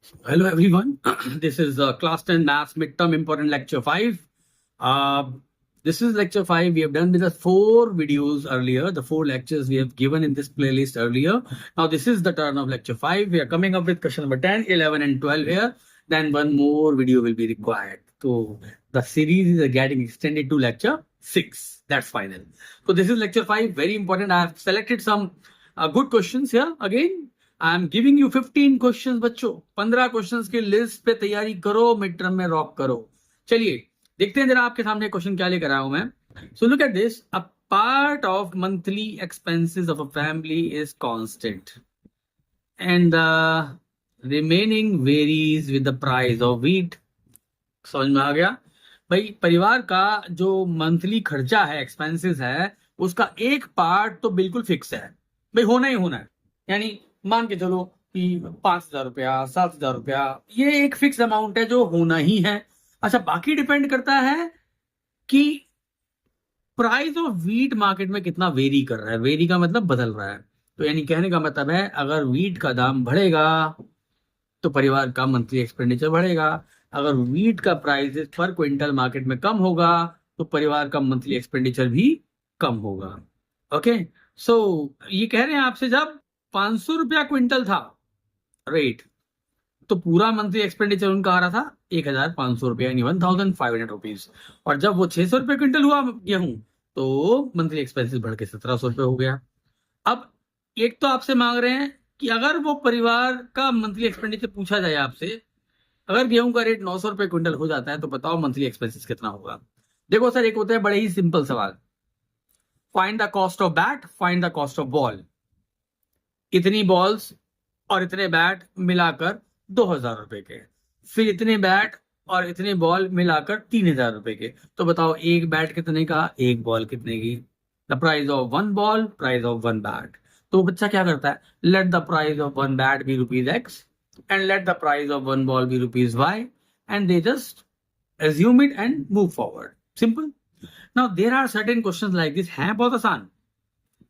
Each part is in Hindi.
Hello everyone. This is class 10 maths midterm important lecture 5. Uh, this is lecture 5. We have done with the 4 videos earlier, the 4 lectures we have given in this playlist earlier. Now this is the turn of lecture 5. We are coming up with question number 10, 11 and 12 here. Then one more video will be required. So the series is getting extended to lecture 6. That's final. So this is lecture 5. Very important. I have selected some good questions here again. I am giving you 15 questions बच्चों, 15 क्वेश्चंस की लिस्ट पे तैयारी करो, मिड टर्म में रॉक करो। चलिए देखते हैं जरा आपके सामने क्वेश्चन क्या लेकर आया हूं मैं। So look at this, a part of monthly expenses of a family is constant and the remaining varies with the price of wheat. समझ में आ गया भाई? परिवार का जो मंथली खर्चा है, एक्सपेंसेस है, उसका एक पार्ट तो बिल्कुल फिक्स है भाई, होना ही होना है। यानी मान के चलो कि 5,000 रुपया, 7,000 रुपया, ये एक फिक्स अमाउंट है जो होना ही है। अच्छा, बाकी डिपेंड करता है कि प्राइस ऑफ व्हीट मार्केट में कितना वेरी कर रहा है। वेरी का मतलब बदल रहा है। तो यानी कहने का मतलब है, अगर व्हीट का दाम बढ़ेगा तो परिवार का मंथली एक्सपेंडिचर बढ़ेगा। अगर व्हीट का प्राइस पर क्विंटल मार्केट में कम होगा तो परिवार का मंथली एक्सपेंडिचर भी कम होगा। ओके, सो ये कह रहे हैं आपसे, जब 500 रुपया क्विंटल था रेट, तो पूरा मंथली एक्सपेंडिचर उनका आ रहा था 1,500 रुपया, यानी 1,500 रुपीज। और जब वो 600 रुपये क्विंटल हुआ गेहूं, तो मंथली एक्सपेंसेस बढ़ के 1,700 रुपये हो गया। अब एक तो आपसे मांग रहे हैं कि अगर वो परिवार का मंथली एक्सपेंडिचर पूछा जाए आपसे, अगर गेहूं का रेट 900 रुपये क्विंटल हो जाता है तो बताओ मंथली एक्सपेंसेस कितना होगा। देखो सर, एक होता है बड़े ही सिंपल सवाल, find the cost of bat, find the cost of ball. इतनी बॉल्स और इतने बैट मिलाकर 2,000 रुपए के, फिर इतने बैट और इतने बॉल मिलाकर 3,000 रुपए के। तो बताओ एक बैट कितने का, एक बॉल कितने की? The price of one ball, price of one bat. तो बच्चा क्या करता है, let the price of one bat be rupees X and let the price of one ball be rupees Y, and they just assume it and move forward. Simple. Now there are certain questions like this, हैं बहुत आसान,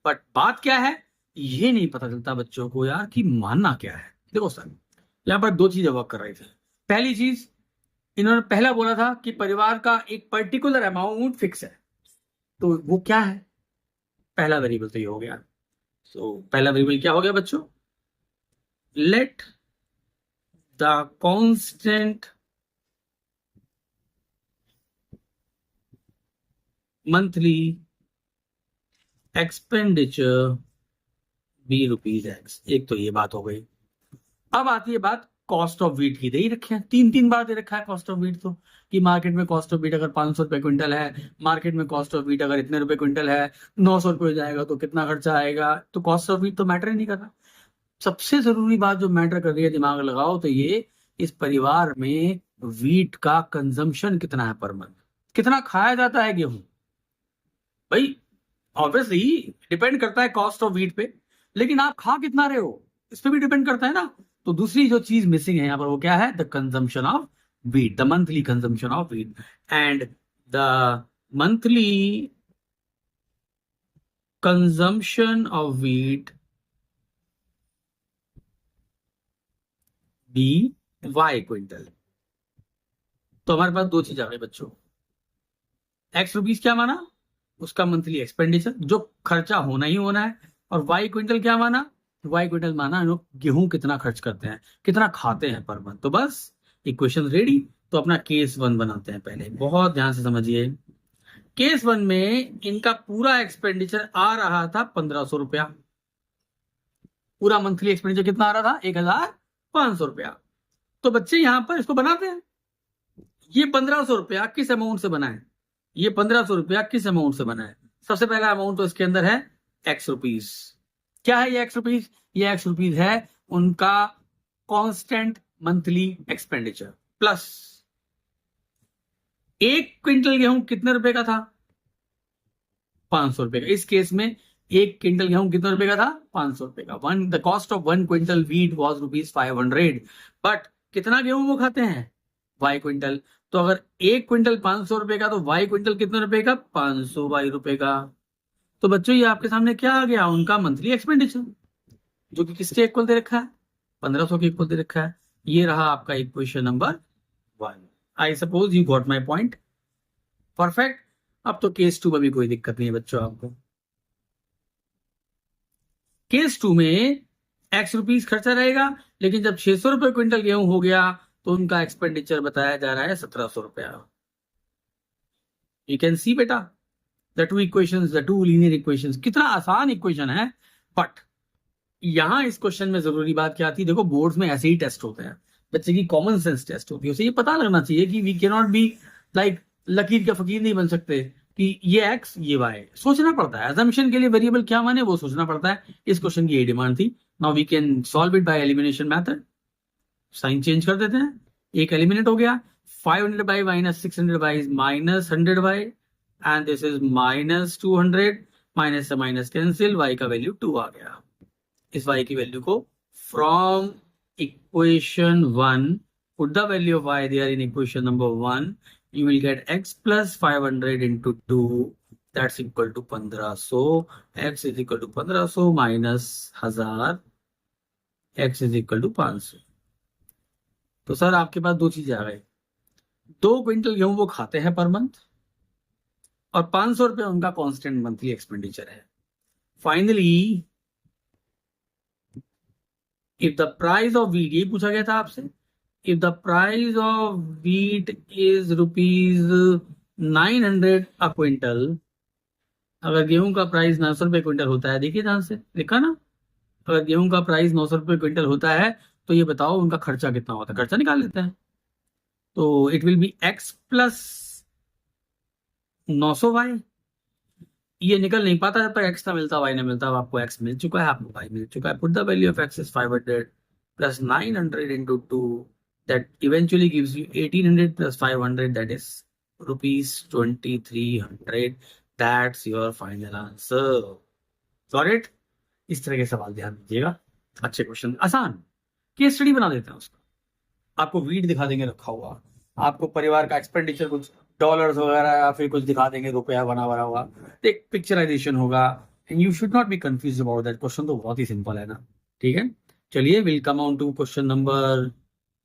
बट बात क्या है, ये नहीं पता चलता बच्चों को यार कि मानना क्या है। देखो सर, यहाँ पर दो चीजें वर्क कर रही थी। पहली चीज, इन्होंने पहला बोला था कि परिवार का एक पर्टिकुलर अमाउंट फिक्स है, तो वो क्या है? पहला वेरिएबल तो ये हो गया। सो पहला वेरिएबल क्या हो गया बच्चों? Let the constant monthly expenditure be rupees X. एक तो ये बात हो गई। अब आती है बात कॉस्ट ऑफ व्हीट की। दे ही रखे हैं, 3 बार दे रखा है कॉस्ट ऑफ व्हीट, तो कि मार्केट में कॉस्ट ऑफ व्हीट अगर 500 रुपए क्विंटल है, मार्केट में कॉस्ट ऑफ व्हीट अगर इतने रुपए क्विंटल है, 900 रुपए हो जाएगा तो कितना खर्चा आएगा। तो कॉस्ट ऑफ व्हीट तो मैटर ही नहीं कर रहा। सबसे जरूरी बात जो मैटर कर रही है, दिमाग लगाओ, तो ये इस परिवार में व्हीट का कंजम्पशन कितना है पर मंथ, कितना खाया जाता है गेहूं। भाई ऑब्वियसली डिपेंड करता है कॉस्ट ऑफ व्हीट पे, लेकिन आप खा कितना रहे हो इस पे भी डिपेंड करता है ना। तो दूसरी जो चीज मिसिंग है यहाँ पर, वो क्या है? The consumption of wheat, the monthly consumption of wheat, and the monthly consumption of wheat be Y quintal. तो हमारे पास दो चीज आ गई बच्चों। एक्स रुपीज क्या माना? उसका मंथली एक्सपेंडिचर जो खर्चा होना ही होना है। और वाई क्विंटल क्या माना? वाई क्विंटल माना लोग गेहूं कितना खर्च करते हैं, कितना खाते हैं पर मंथ। तो बस इक्वेशन रेडी। तो अपना केस 1 बनाते हैं। पहले बहुत ध्यान से समझिए। केस 1 में इनका पूरा एक्सपेंडिचर आ रहा था 1,500 रुपया। पूरा मंथली एक्सपेंडिचर कितना आ रहा था? 1,500 रुपया। तो बच्चे यहां पर इसको बनाते हैं। ये 1,500 रुपया किस अमाउंट से बना है? ये 1,500 रुपया किस अमाउंट से बना है? सबसे पहला अमाउंट तो इसके अंदर है एक्स रुपीज। क्या है ये एक्स रुपीज? ये एक्स रुपीज है उनका constant monthly expenditure, plus 1 quintal गेहूं कितने रुपए का था? 500 रुपए का। इस केस में 1 क्विंटल गेहूं कितने रुपए का था? 500 रुपए का। The cost of 1 quintal wheat was rupees 500। But कितना गेहूं वो खाते हैं? Y quintal. तो अगर 1 क्विंटल 500 रुपए का, तो वाई क्विंटल कितने रुपए का? 500 वाई रुपए का। तो बच्चों ये आपके सामने क्या आ गया? उनका मंथली एक्सपेंडिचर, जो कि किसके इक्वल दे रखा है? 1,500 के इक्वल दे रखा है। ये रहा आपका equation number 1. I suppose you got my point. Perfect. अब तो केस 2 में भी कोई दिक्कत नहीं है बच्चों आपको. केस 2 में x रुपीस खर्चा रहेगा, लेकिन जब 600 रुपए क्विंटल गेहूं हो गया तो उनका एक्सपेंडिचर बताया जा रहा है 1700 रुपया. यू कैन सी बेटा the two equations, the two linear equations. कितना आसान इक्वेशन है. बट यहां इस क्वेश्चन में जरूरी बात क्या आती है, देखो बोर्ड्स में ऐसे ही टेस्ट होते हैं, बच्चे की कॉमन सेंस टेस्ट होती है. उसे ये पता लगना चाहिए कि we can not be like लकीर के फकीर नहीं बन सकते कि ये x ये y. सोचना पड़ता है. असम्पशन के लिए वेरिएबल क्या माने वो सोचना पड़ता है. इस क्वेश्चन की यही डिमांड थी. Now we can solve it by elimination method. Sign change कर देते हैं. एक एलिमिनेट हो गया. 500 by minus 600 by minus 100 by and this is minus 200. Minus से माइनस कैंसिल. y का वैल्यू 2 आ गया. इस y की वैल्यू को from equation 1 put the value of y there in equation number 1. You will get x plus 500 into 2, that's equal to 1500. X is equal to 1500 minus 1000, x is equal to 500. तो सर आपके पास दो चीजें आ गई. 2 क्विंटल गेहूं वो खाते हैं पर मंथ और 500 रुपए उनका कांस्टेंट मंथली एक्सपेंडिचर है. Finally if the price of wheat, ये पूछा गया था आपसे, if the price of wheat is rupees 900 a quintal, अगर गेहूं का प्राइस 900 रुपए क्विंटल होता है, देखिए ध्यान से लिखा ना, अगर गेहूं का प्राइस 900 रुपए क्विंटल होता है तो ये बताओ उनका खर्चा कितना होता है. खर्चा निकाल लेते हैं. तो it will be x plus 900y. ये निकल नहीं पाता जब तक x ना मिलता y ना मिलता. अब आपको x मिल चुका है, आपको y मिल चुका है. Put the value of x is 500 plus 900 into 2. That eventually gives you 1800 plus 500, that is rupees 2300. That's your final answer. Got it? इस तरह के सवाल ध्यान दीजिएगा. अच्छे क्वेश्चन, आसान. केस स्टडी बना देते हैं उसका. आपको वीट दिखा देंगे रखा हुआ, आपको परिवार का एक्सपेंडिचर कुछ डॉलर्स वगैरह या फिर कुछ दिखा देंगे रुपया बना हुआ. एक पिक्चराइजेशन होगा. And you should not be confuse about that. Question तो बहुत ही सिंपल है ना. ठीक है, चलिए will come on to question number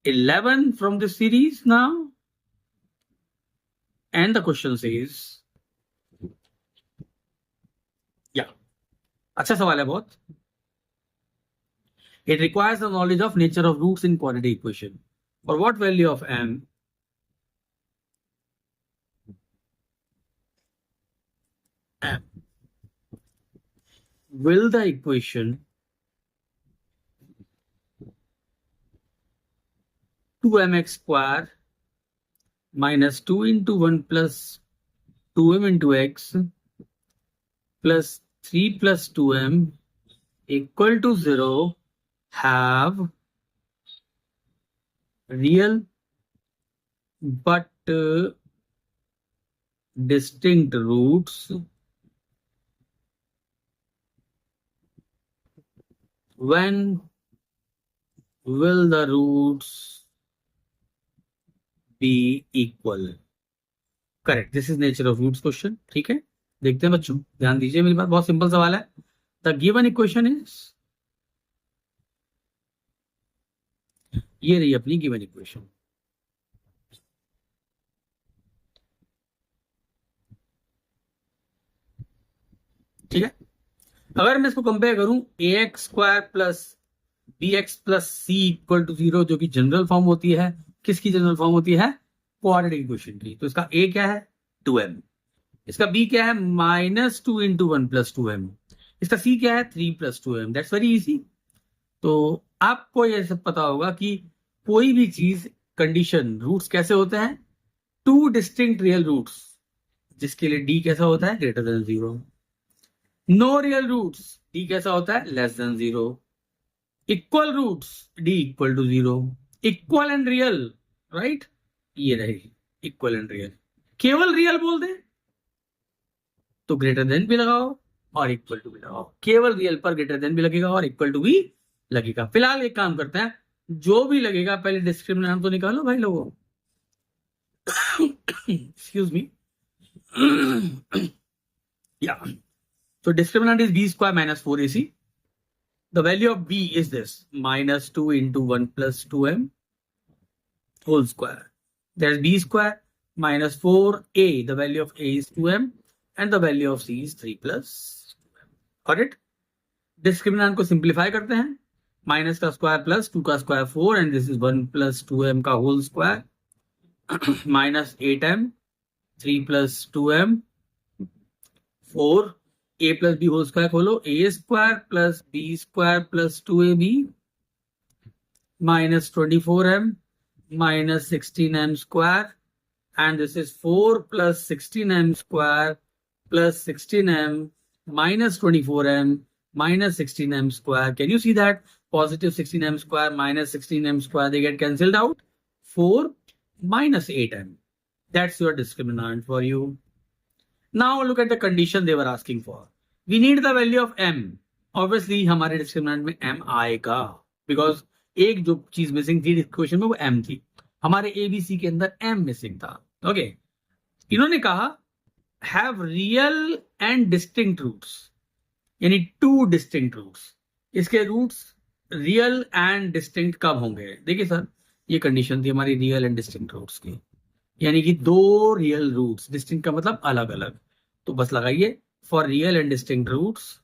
11 from this series now, and the question says, yeah, अच्छा सवाल है बहुत. It requires the knowledge of nature of roots in quadratic equation. For what value of m will the equation 2mx square minus 2 into 1 plus 2m into x plus 3 plus 2m equal to 0 have real but distinct roots when will the roots be equal? Correct. This is nature of roots question. ठीक है, देखते हैं बच्चों, ध्यान दीजिए मेरी बात. बहुत सिंपल सवाल है. द गिवन इक्वेशन इज, ये रही अपनी गिवन इक्वेशन. ठीक है, अगर मैं इसको कंपेयर करूं ax square plus bx plus c equal to 0, जो कि जनरल फॉर्म होती है, किसकी जनरल फॉर्म होती है? क्वाड्रेटिक इक्वेशन की. तो इसका a क्या है? 2m. इसका b क्या है? Minus 2 into 1 plus 2m. इसका c क्या है? 3 plus 2m. That's very easy. तो आपको ये सब पता होगा कि कोई भी चीज, कंडीशन, रूट्स कैसे होते हैं? 2 डिस्टिंक्ट रियल रूट्स, जिसके लिए d कैसा होता है? Greater than 0. No real roots, d कैसा होता है? Less than 0. Equal roots, d equal to 0. Equal and real, right, ये रहेगी इक्वल एंड रियल. केवल रियल बोल दे तो ग्रेटर देन भी लगाओ और इक्वल टू भी लगाओ. केवल रियल पर ग्रेटर देन भी लगेगा और इक्वल टू भी लगेगा. फिलहाल एक काम करते हैं, जो भी लगेगा पहले डिस्क्रिमिनेंट तो निकालो भाई लोगों. Excuse me. या, so discriminant is b square minus 4ac. The value of b is this, minus 2 into 1 plus 2m whole square. There's b square minus 4a. The value of a is 2m and the value of c is 3 plus 2m. Got it? Discriminant को सिंप्लीफाई करते हैं. माइनस का स्क्वायर प्लस 2 का square 4 and this is 1 plus 2m का whole square minus 8m 3 plus 2m 4 a plus B whole square खोलो a square plus b square plus 2ab minus 24m minus 16m square and this is 4 plus 16m square plus 16m minus 24m minus 16m square. Can you see that? Positive 16m square minus 16m square, they get cancelled out. 4 minus 8m. That's your discriminant for you. Now look at the condition they were asking for. We need the value of m. Obviously हमारे discriminant में m आएगा because एक जो चीज मिसिंग थी इक्वेशन में वो m थी. हमारे ABC के अंदर m मिसिंग था. ओके, इन्होंने कहा have real and distinct roots, यानी 2 डिस्टिंक्ट रूट्स. इसके रूट्स रियल एंड डिस्टिंक्ट कब होंगे? देखिए सर, ये कंडीशन थी हमारी रियल एंड डिस्टिंक्ट रूट्स की, यानी कि 2 रियल रूट्स. डिस्टिंक्ट का मतलब अलग अलग. तो बस लगाइए for real and distinct roots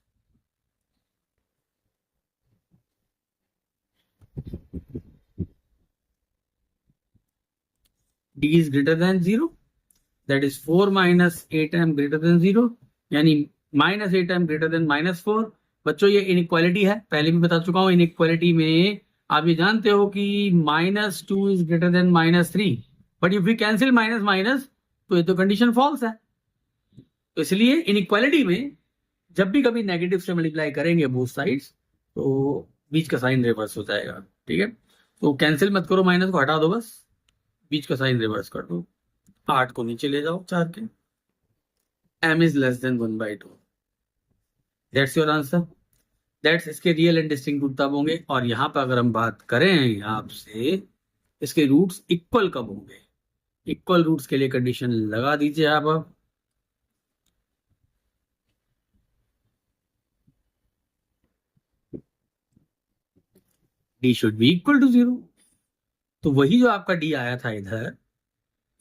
d is greater than 0, that is 4 minus 8m greater than 0, यानी minus 8m greater than minus 4. बच्चों ये इनइक्वालिटी है, पहले भी बता चुका हूं. इनइक्वालिटी में आप ये जानते हो कि -2 is greater than -3, but if we cancel minus minus तो ये तो कंडीशन फॉल्स है. तो इसलिए इनइक्वालिटी में जब भी कभी नेगेटिव से मल्टीप्लाई करेंगे बोथ साइड्स तो बीच का साइन रिवर्स हो जाएगा. ठीक है, तो कैंसिल मत करो, माइनस को हटा दो, बस बीच का साइन रिवर्स कर दो. 8 को नीचे ले जाओ 4 के. m is less than 1/2. That's your answer. That's इसके रियल एंड डिस्टिंक्ट रूट तब होंगे. और यहाँ पर अगर हम बात करें आपसे इसके रूट्स इक्वल कब होंगे? इक्वल रूट्स के लिए कंडीशन लगा दीजिए आप. d should be equal to 0. तो वही जो आपका d आया था इधर,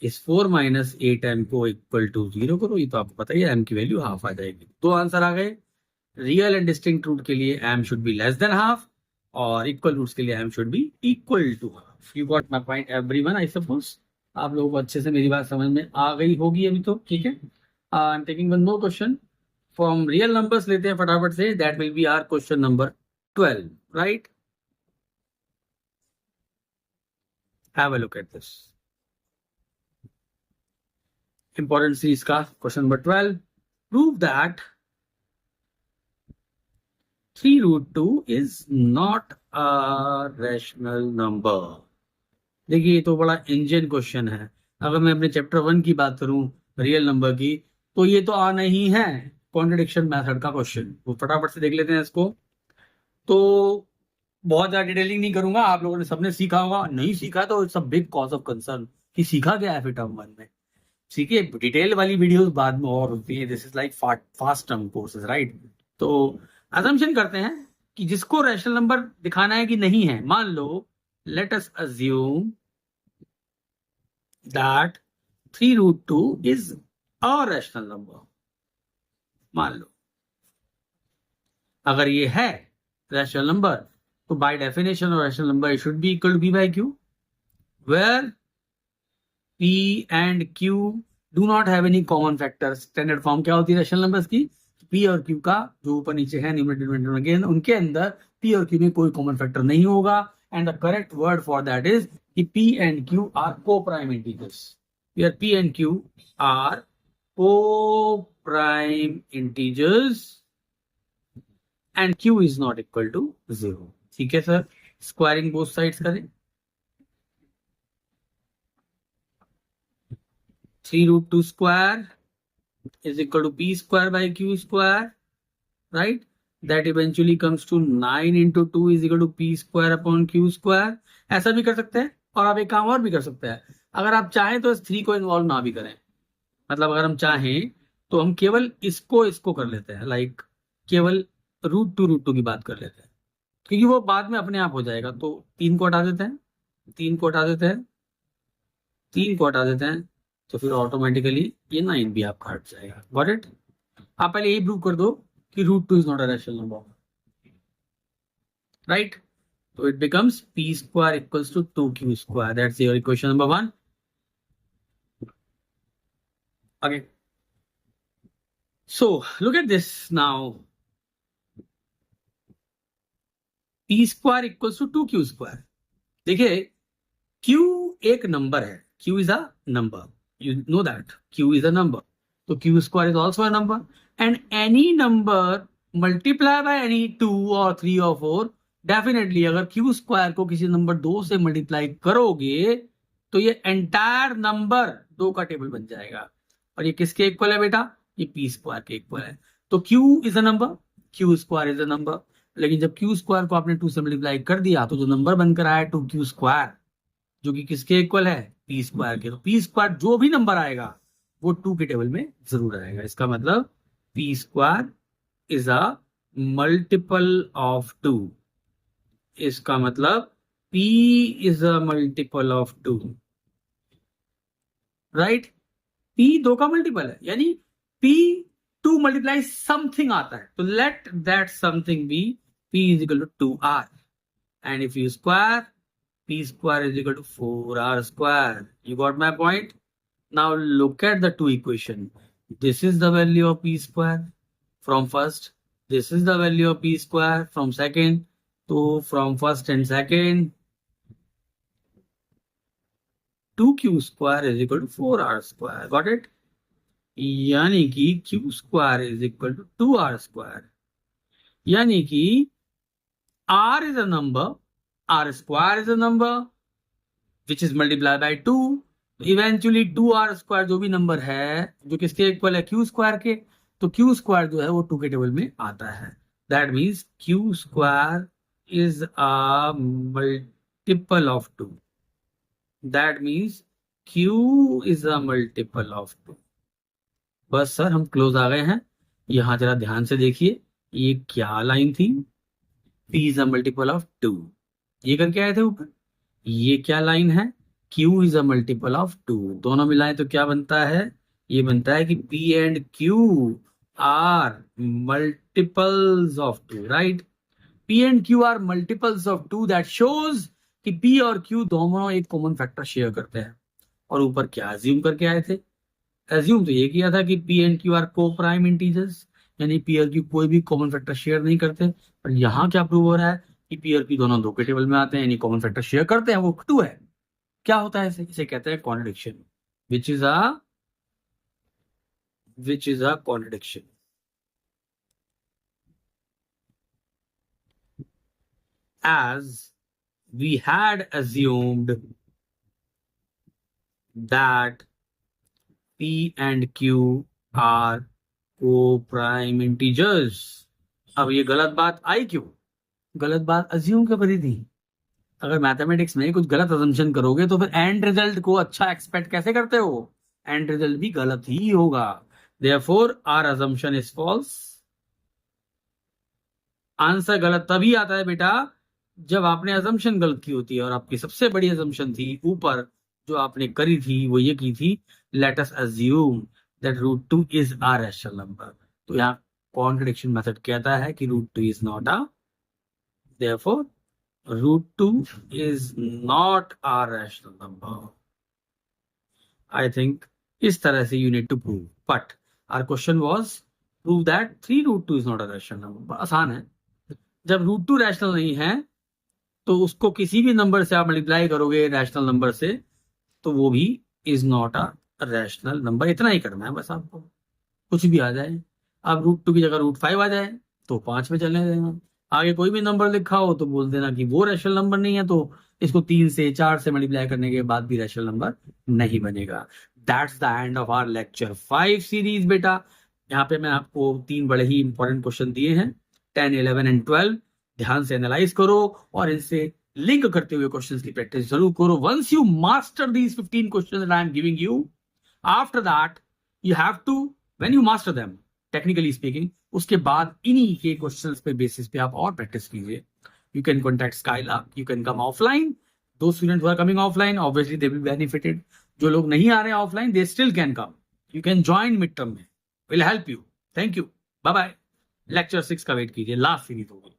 इस 4 minus 8m को इक्वल टू 0 करो. ये तो आपको पता ही है m की वैल्यू हाफ आ जाएगी. 2 आंसर आ गए. रियल एंड डिस्टिंक्ट रूट के लिए m should be less than half और इक्वल रूट्स के लिए m should be equal to half. You got my point everyone. I suppose आप लोगों को अच्छे से मेरी बात समझ में आ गई होगी अभी तो. ठीक है, I am taking one more question from real numbers. लेते हैं फटाफट से. That will be our question number 12. Right, have a look at this important series का question number 12. Prove that 3 root 2 is not a rational number. देखिए ये तो बड़ा इंजन क्वेश्चन है. अगर मैं अपने चैप्टर 1 की बात करूं रियल नंबर की तो ये तो आना ही है कॉन्ट्रडिक्शन मेथड का क्वेश्चन. वो फटाफट से देख लेते हैं इसको. तो बहुत ज्यादा डिटेलिंग नहीं करूंगा, आप लोगों ने सबने सीखा होगा. नहीं सीखा तो it's a big cause of concern कि सीखा क्या है फिर टर्म 1 में. सीखिए, डिटेल वाली वीडियोस बाद में और होती है. This is like fast term courses, right. तो अजम्पशन करते हैं कि जिसको रैशनल नंबर दिखाना है कि नहीं है. मान लो let us assume that 3 root 2 is a rational number. मान लो अगर ये है रैशनल नंबर तो by definition of rational number it should be equal to p by q, where p and q do not have any common factors. Standard form क्या होती है रैशनल नंबर्स की? p और q का जो ऊपर नीचे है न्यूमरेटर अगेन उनके अंदर p और q में कोई कॉमन फैक्टर नहीं होगा. And the correct word for that is कि p and q are co-prime integers. Where p and q are co-prime integers and q is not equal to 0. ठीक है सर, स्क्वायरिंग बोथ साइड्स करें. 3 root 2 square is equal to p square by q square, right? That eventually comes to 9 into 2 is equal to p square upon q square. ऐसा भी कर सकते हैं. और आप एक काम और भी कर सकते हैं. अगर आप चाहें तो इस 3 को इन्वॉल्व ना भी करें. मतलब अगर हम चाहें तो हम केवल इसको कर लेते हैं. लाइक केवल √2 की बात कर लेते हैं क्योंकि वो बाद में अपने आप हो जाएगा. तो 3 को हटा देते हैं, 3 को हटा देते हैं, 3 को हटा देते हैं तो फिर ऑटोमेटिकली ये 9 भी आपका हट जाएगा. Got it? आप पहले यही प्रूव कर दो कि √2 is not a rational number, right? So it becomes p square equals to 2q square. That's your equation number 1. Okay. So look at this now. p square equals to 2q square. देखिए q एक नंबर है. q is a number. You know that. q is a number. So q square is also a number. And any number multiply by any 2 or 3 or 4, definitely अगर क्यू स्क्वायर को किसी नंबर 2 से मल्टीप्लाई करोगे तो ये एंटायर नंबर 2 का टेबल बन जाएगा. और ये किसके इक्वल है बेटा? ये पी स्क्वायर के इक्वल है. तो Q is a number, Q square is a number. लेकिन जब क्यू स्क्वायर को आपने 2 से मल्टीप्लाई कर दिया तो जो नंबर बनकर आया 2q स्क्वायर, जो कि किसके इक्वल है? पी स्क्वायर के. तो पी स्क्वायर जो भी नंबर आएगा वो 2 के टेबल में जरूर आएगा. इसका मतलब P square is a multiple of 2. इसका मतलब P is a multiple of 2, right? P 2 का मल्टीपल है, यानी P 2 मल्टीप्लाई समथिंग आता है. तो let that something be P is equal to 2r. And if you square, P square is equal to 4r square. You got my point? Now look at the 2 equation. This is the value of P square from first. This is the value of P square from second. तो from first and second, 2q square is equal to 4r square. Got it? यानी कि q square is equal to 2r square. यानी कि r is a number, r square is a number which is multiplied by 2. Eventually 2r square जो भी नंबर है जो किसके इक्वल है? q square के. तो q square जो है वो 2 के टेबल में आता है. That means q square is a multiple of 2. That means q is a multiple of 2. बस सर हम क्लोज आ गए हैं. यहां जरा ध्यान से देखिए ये क्या लाइन थी? p is a multiple of 2. ये करके आए थे ऊपर. ये क्या लाइन है? q is a multiple of 2. दोनों मिलाएं तो क्या बनता है? ये बनता है कि p and q are multiples of 2, right? P and Q are multiples of 2. That shows कि P और Q दोनों एक कॉमन फैक्टर शेयर करते हैं. और ऊपर क्या अज्यूम करके आए थे? अज्यूम तो ये किया था कि P and Q are co-prime integers, यानी P और Q कोई भी कॉमन फैक्टर शेयर नहीं करते. पर यहाँ क्या प्रूव हो रहा है कि P और Q दोनों 2 के टेबल में आते हैं, यानी कॉमन फैक्टर शेयर करते हैं, वो 2 है. क्या होता है इसे कहते हैं contradiction, which is a contradiction. As we had assumed that P and Q are co-prime integers. अब ये गलत बात आई क्यों? गलत बात अज्यूम क्यों करी थी? अगर मैथमेटिक्स में कुछ गलत अजम्पशन करोगे तो फिर एंड रिजल्ट को अच्छा एक्सपेक्ट कैसे करते हो? एंड रिजल्ट भी गलत ही होगा. Therefore our assumption is false. Answer गलत तभी आता है बेटा जब आपने अजम्पशन गलत की होती है. और आपकी सबसे बड़ी अजम्पशन थी ऊपर जो आपने करी थी वो ये की थी, let us assume that √2 is a rational number. तो यहाँ कॉन्ट्रडिक्शन मेथड कहता है कि √2 is not a, therefore √2 is not a rational number. I think इस तरह से you need to prove. But our question was prove that 3√2 is not a rational number. आसान है. जब √2 रैशनल नहीं है तो उसको किसी भी नंबर से आप मल्टीप्लाई करोगे रैशनल नंबर से तो वो भी is not a rational number. इतना ही करना है बस आपको. कुछ भी आ जाए, अब √2 की जगह √5 आ जाए तो 5 में चलने देना. आगे कोई भी नंबर लिखा हो तो बोल देना कि वो रैशनल नंबर नहीं है, तो इसको 3 से 4 से मल्टीप्लाई करने के बाद भी रैशनल नंबर नहीं बनेगा. That's the end of our lecture 5 series बेटा. यहाँ पे मैं आपको 3 बड़े ही इंपॉर्टेंट क्वेश्चन दिए हैं, 10, 11 एंड 12. ध्यान से एनालाइज करो और इनसे लिंक करते हुए क्वेश्चंस की प्रैक्टिस जरूर करो. Once you master these 15 questions that I am giving you, after that you have to, when you master them technically speaking, उसके बाद इन्हीं के क्वेश्चंस पे बेसिस पे आप और प्रैक्टिस कीजिए. You can contact Skylab, you can come offline. Those students who are coming offline, obviously they will be benefited. जो लोग नहीं आ रहे हैं offline, they still can come, you can join mid term में, will help you. Thank you, bye bye. Lecture 6 का वेट कीजिए, लास्ट सीरीज होगी।